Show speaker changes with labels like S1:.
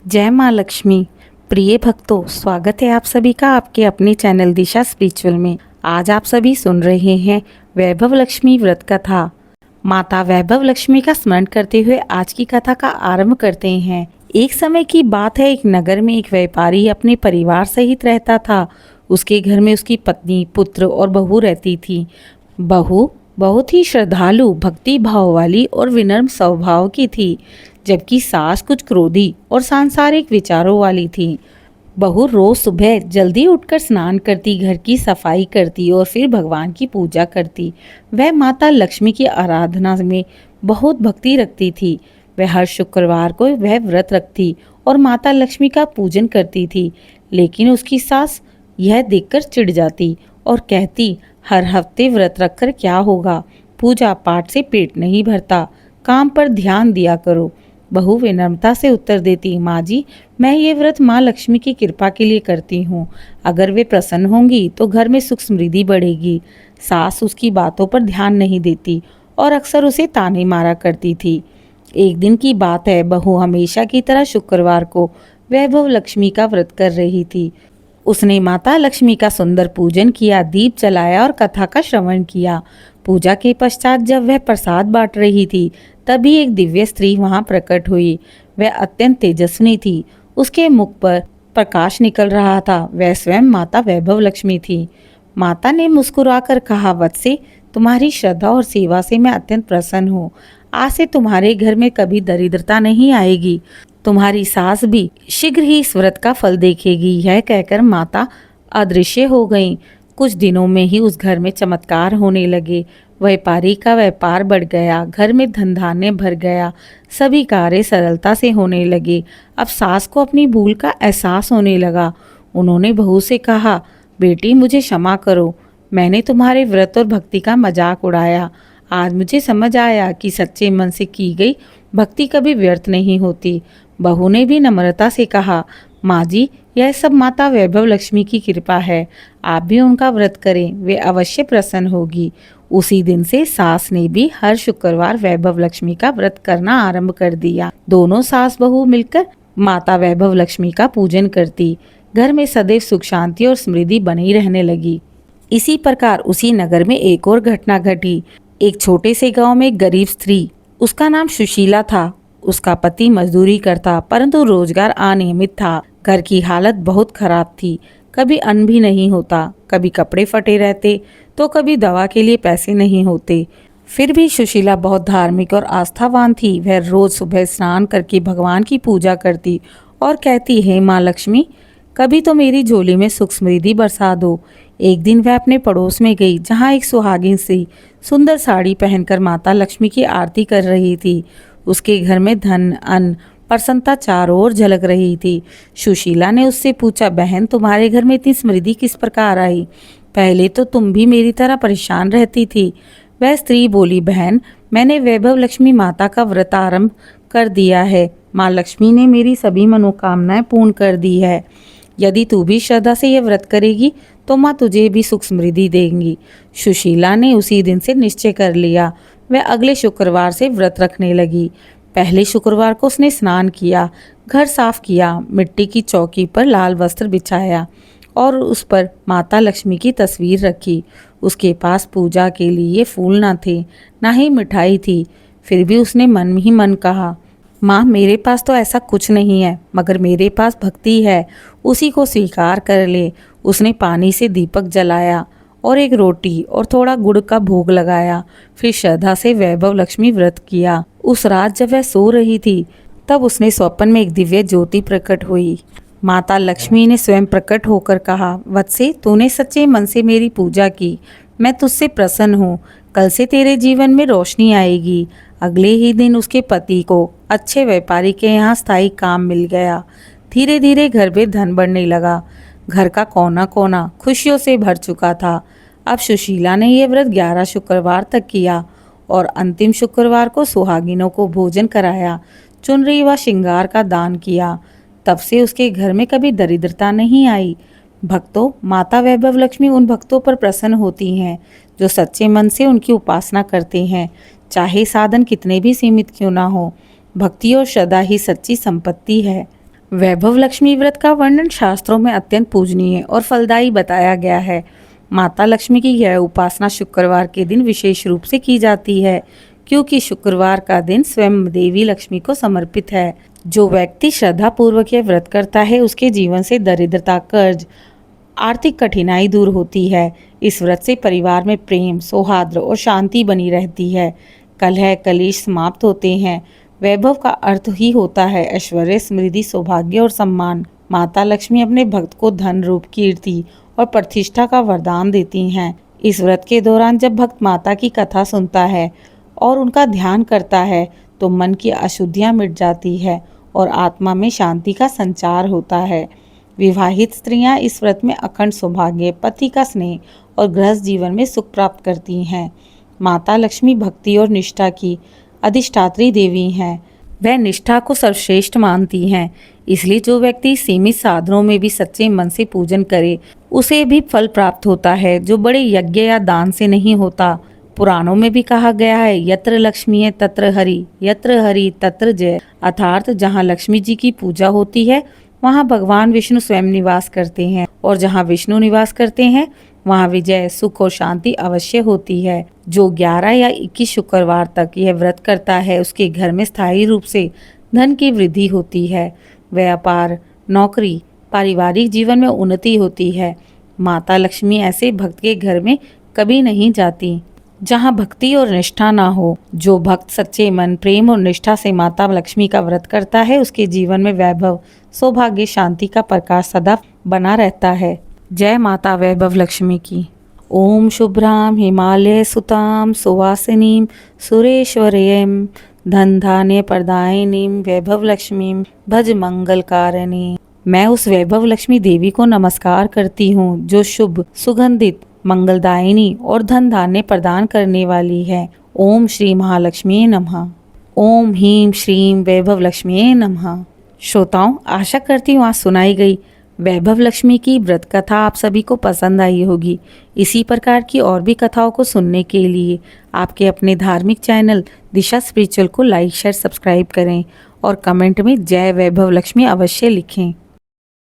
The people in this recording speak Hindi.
S1: जय माँ लक्ष्मी। प्रिय भक्तों, स्वागत है आप सभी का आपके अपने चैनल दिशा स्पिरिचुअल में। आज आप सभी सुन रहे हैं वैभव लक्ष्मी व्रत कथा। माता वैभव लक्ष्मी का स्मरण करते हुए आज की कथा का आरंभ करते हैं। एक समय की बात है, एक नगर में एक व्यापारी अपने परिवार सहित रहता था। उसके घर में उसकी पत्नी, पुत्र और बहू रहती थी। बहू बहुत ही श्रद्धालु, भक्ति भाव वाली और विनम्र स्वभाव की थी, जबकि सास कुछ क्रोधी और सांसारिक विचारों वाली थी। बहू रोज सुबह जल्दी उठकर स्नान करती, घर की सफाई करती और फिर भगवान की पूजा करती। वह माता लक्ष्मी की आराधना में बहुत भक्ति रखती थी। वह हर शुक्रवार को वह व्रत रखती और माता लक्ष्मी का पूजन करती थी। लेकिन उसकी सास यह देखकर चिढ़ जाती और कहती, हर हफ्ते व्रत रखकर क्या होगा, पूजा पाठ से पेट नहीं भरता, काम पर ध्यान दिया करो। बहू विनम्रता से उत्तर देती, माँ जी, मैं ये व्रत माँ लक्ष्मी की कृपा के लिए करती हूँ। अगर वे प्रसन्न होंगी तो घर में सुख समृद्धि बढ़ेगी। सास उसकी बातों पर ध्यान नहीं देती और अक्सर उसे ताने मारा करती थी। एक दिन की बात है, बहू हमेशा की तरह शुक्रवार को वैभव लक्ष्मी का व्रत कर रही थी। उसने माता लक्ष्मी का सुंदर पूजन किया, दीप जलाया और कथा का श्रवण किया। पूजा के पश्चात जब वह प्रसाद बांट रही थी, तभी एक दिव्य स्त्री वहां प्रकट हुई। वह अत्यंत तेजस्विनी थी। उसके मुख पर प्रकाश निकल रहा था। वह स्वयं माता वैभव लक्ष्मी थी। माता ने मुस्कुराकर कहा, वत्से, तुम्हारी श्रद्धा और सेवा से मैं अत्यंत प्रसन्न हूँ। आज से तुम्हारे घर में कभी दरिद्रता नहीं आएगी। तुम्हारी सास भी शीघ्र ही इस व्रत का फल देखेगी। यह कहकर माता अदृश्य हो गईं। कुछ दिनों में ही उस घर में चमत्कार होने लगे। व्यापारी का व्यापार बढ़ गया, घर में धन धान्य भर गया, सभी कार्य सरलता से होने लगे। अब सास को अपनी भूल का एहसास होने लगा। उन्होंने बहू से कहा, बेटी, मुझे क्षमा करो, मैंने तुम्हारे व्रत और भक्ति का मजाक उड़ाया। आज मुझे समझ आया कि सच्चे मन से की गई भक्ति कभी व्यर्थ नहीं होती। बहू ने भी नम्रता से कहा, माँ जी, यह सब माता वैभव लक्ष्मी की कृपा है। आप भी उनका व्रत करें, वे अवश्य प्रसन्न होगी। उसी दिन से सास ने भी हर शुक्रवार वैभव लक्ष्मी का व्रत करना आरंभ कर दिया। दोनों सास बहू मिलकर माता वैभव लक्ष्मी का पूजन करती। घर में सदैव सुख शांति और समृद्धि बनी रहने लगी। इसी प्रकार उसी नगर में एक और घटना घटी। एक छोटे से गांव में एक गरीब स्त्री, उसका नाम सुशीला था। उसका पति मजदूरी करता, परंतु रोजगार अनियमित था। घर की हालत बहुत खराब थी। कभी अन्न भी नहीं होता, कभी कपड़े फटे रहते, तो कभी दवा के लिए पैसे नहीं होते। फिर भी सुशीला बहुत धार्मिक और आस्थावान थी। वह रोज सुबह स्नान करके भगवान की पूजा करती और कहती, हे माँ लक्ष्मी, कभी तो मेरी झोली में सुख समृद्धि बरसा दो। एक दिन वह अपने पड़ोस में गई, जहाँ एक सुहागिन सी सुंदर साड़ी पहनकर माता लक्ष्मी की आरती कर रही थी। उसके घर में धन, अन्न, प्रसन्नता चारों ओर झलक रही थी। सुशीला ने उससे पूछा, बहन, तुम्हारे घर में इतनी समृद्धि किस प्रकार आई? पहले तो तुम भी मेरी तरह परेशान रहती थी। वह स्त्री बोली, बहन, मैंने वैभव लक्ष्मी माता का व्रत आरंभ कर दिया है। माँ लक्ष्मी ने मेरी सभी मनोकामनाएं पूर्ण कर दी है। यदि तू भी श्रद्धा से यह व्रत करेगी तो माँ तुझे भी सुख समृद्धि देंगी। सुशीला ने उसी दिन से निश्चय कर लिया। वह अगले शुक्रवार से व्रत रखने लगी। पहले शुक्रवार को उसने स्नान किया, घर साफ किया, मिट्टी की चौकी पर लाल वस्त्र बिछाया और उस पर माता लक्ष्मी की तस्वीर रखी। उसके पास पूजा के लिए फूल ना थे, ना ही मिठाई थी। फिर भी उसने मन ही मन कहा, माँ, मेरे पास तो ऐसा कुछ नहीं है, मगर मेरे पास भक्ति है, उसी को स्वीकार कर ले। उसने पानी से दीपक जलाया और एक रोटी और थोड़ा गुड़ का भोग लगाया। फिर श्रद्धा से वैभव लक्ष्मी व्रत किया। उस रात जब वह सो रही थी, तब उसने स्वप्न में एक दिव्य ज्योति प्रकट हुई। माता लक्ष्मी ने स्वयं प्रकट होकर कहा, वत्से, तूने सच्चे मन से मेरी पूजा की, मैं तुझसे प्रसन्न हूँ। कल से तेरे जीवन में रोशनी आएगी। अगले ही दिन उसके पति को अच्छे व्यापारी के यहाँ स्थायी काम मिल गया। धीरे धीरे घर में धन बढ़ने लगा। घर का कोना कोना खुशियों से भर चुका था। अब सुशीला ने यह व्रत 11 शुक्रवार तक किया और अंतिम शुक्रवार को सुहागिनों को भोजन कराया, चुनरी व श्रृंगार का दान किया। तब से उसके घर में कभी दरिद्रता नहीं आई। भक्तों, माता वैभव लक्ष्मी उन भक्तों पर प्रसन्न होती हैं जो सच्चे मन से उनकी उपासना करते हैं, चाहे साधन कितने भी सीमित क्यों ना हो। भक्ति और श्रद्धा ही सच्ची संपत्ति है। वैभव लक्ष्मी व्रत का वर्णन शास्त्रों में अत्यंत पूजनीय और फलदायी बताया गया है। माता लक्ष्मी की यह उपासना शुक्रवार के दिन विशेष रूप से की जाती है, क्योंकि शुक्रवार का दिन स्वयं देवी लक्ष्मी को समर्पित है। जो व्यक्ति श्रद्धा पूर्वक यह व्रत करता है, उसके जीवन से दरिद्रता, कर्ज, आर्थिक कठिनाई दूर होती है। इस व्रत से परिवार में प्रेम, सौहार्द और शांति बनी रहती है। कलह कलेश समाप्त होते हैं। वैभव का अर्थ ही होता है ऐश्वर्य, समृद्धि, सौभाग्य और सम्मान। माता लक्ष्मी अपने भक्त को धन, रूप, कीर्ति और प्रतिष्ठा का वरदान देती हैं। इस व्रत के दौरान जब भक्त माता की कथा सुनता है और उनका ध्यान करता है तो मन की अशुद्धियां मिट जाती है और आत्मा में शांति का संचार होता है। विवाहित स्त्रियां इस व्रत में अखंड सौभाग्य, पति का स्नेह और गृहस्थ जीवन में सुख प्राप्त करती हैं। माता लक्ष्मी भक्ति और निष्ठा की अधिष्ठात्री देवी हैं। वह निष्ठा को सर्वश्रेष्ठ मानती हैं। इसलिए जो व्यक्ति सीमित साधनों में भी सच्चे मन से पूजन करे, उसे भी फल प्राप्त होता है, जो बड़े यज्ञ या दान से नहीं होता। पुराणों में भी कहा गया है, यत्र लक्ष्मी है तत्र हरि, यत्र हरि तत्र जय। अर्थात जहाँ लक्ष्मी जी की पूजा होती है, वहाँ भगवान विष्णु स्वयं निवास करते हैं, और जहाँ विष्णु निवास करते हैं वहाँ विजय, सुख और शांति अवश्य होती है। जो 11 या 21 शुक्रवार तक यह व्रत करता है, उसके घर में स्थायी रूप से धन की वृद्धि होती है। व्यापार, नौकरी, पारिवारिक जीवन में उन्नति होती है। माता लक्ष्मी ऐसे भक्त के घर में कभी नहीं जाती जहाँ भक्ति और निष्ठा ना हो। जो भक्त सच्चे मन, प्रेम और निष्ठा से माता लक्ष्मी का व्रत करता है, उसके जीवन में वैभव, सौभाग्य, शांति का प्रकाश सदा बना रहता है। जय माता वैभव लक्ष्मी की। ओम शुभ्राम हिमालय सुताम सुवासिनीं सुरेश्वरीं धन धान्य प्रदायिनीं वैभव लक्ष्मीं भज मंगलकारिणी। मैं उस वैभव लक्ष्मी देवी को नमस्कार करती हूँ जो शुभ, सुगंधित, मंगलदायिनी और धन धान्य प्रदान करने वाली है। ओम श्री महालक्ष्मी नमः। ओम ह्रीं श्रीं वैभव लक्ष्मी नमः। श्रोताओं, आशा करती हूँ आज सुनाई गई वैभव लक्ष्मी की व्रत कथा आप सभी को पसंद आई होगी। इसी प्रकार की और भी कथाओं को सुनने के लिए आपके अपने धार्मिक चैनल दिशा स्पिरिचुअल को लाइक, शेयर, सब्सक्राइब करें और कमेंट में जय वैभव लक्ष्मी अवश्य लिखें।